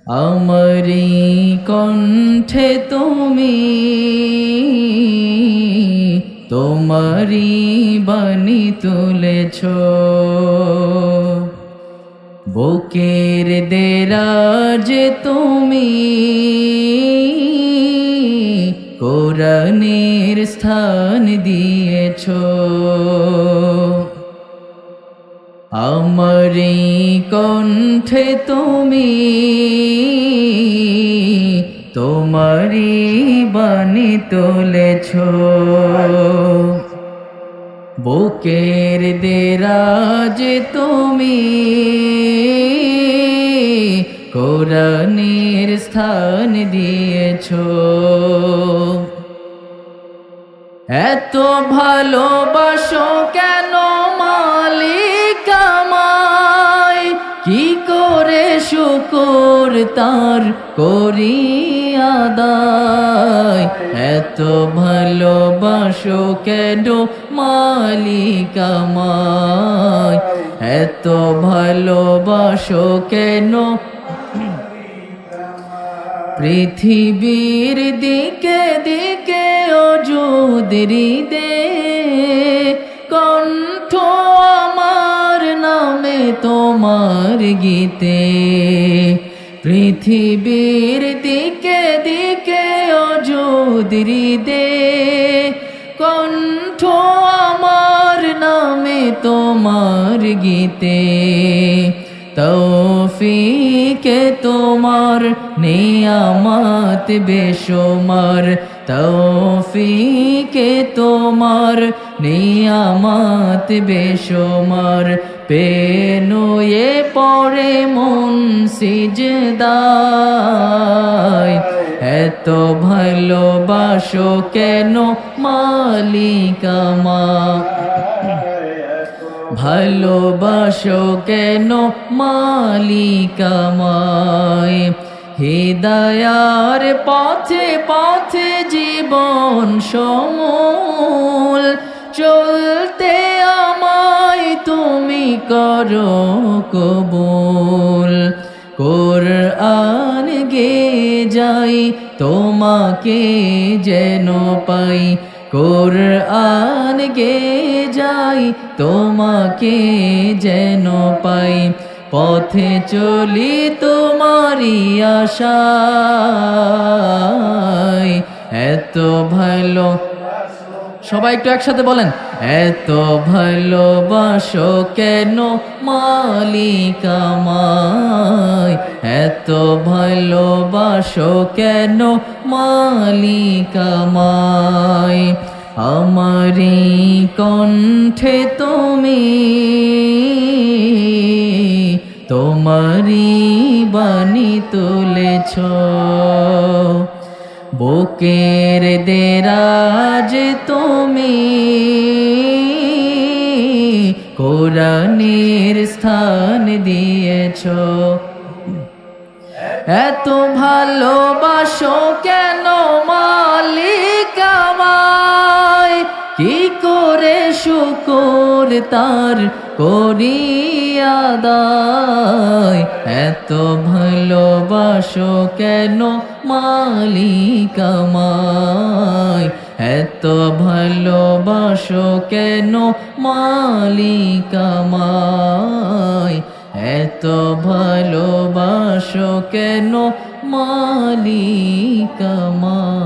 আমারি কণ্ঠে তুমি তোমারি বাণী তুলেছ, বুকের দেরাজে তুমি কোরআনের স্থান দিয়েছ। আমারি কণ্ঠে তুমি তোমারি বাণী তুলেছ, বুকের দেরাজে তুমি কোরআনের স্থান দিয়েছ। এত ভালোবাসো কেন মালিক আমায়, কি করে শুকর তার করি আদায়। এত ভালোবাসো কেন মালিক আমায়, এত ভালোবাসো কেন। পৃথিবীর দিকে দিকে অযুদরি দে, কণ্ঠ আমার নামে তোমার গীতে। পৃথিবীর দিকে দিকে অযুদরি দে, কণ্ঠ আমার নামে তোমার গীতে। তৌফিকে তোমার নিয়ামত বেশুমার, তৌফিকে তোমার নিয়ামত বেশুমার। পেনুয়ে পড়ে মন সিজদায়, এত ভালোবাসো কেন মালিক আমায়, ভালোবাসো কেন মালিক আমায়। হিদায়ার পথে পথে জীবন সমূল চলতে আমায় তুমি করো কবুল। কোরআন গে যাই তোমাকে যেন পাই, কোরআন গে যাই তোমাকে যেন পাই। পথে চলি তোমারি আশায়, এত ভালো। সবাই একটু একসাথে বলেন, এত ভালোবাসো কেন মালিক আমায়, এত ভালোবাসো কেন মালিক আমায়। আমারি কণ্ঠে তুমি তোমারি বাণী তুলেছ, বুকের দেরাজ তুমি কোরআনের স্থান দিয়েছ। এত ভালোবাসো কেন মালিক আমায়, কি করে শুকর তার করি আদায়। এত ভালোবাসো কেন মালিক আমায়, এত ভালোবাসো কেন মালিক আমায়, এত ভালোবাসো কেন মালিক আমায়।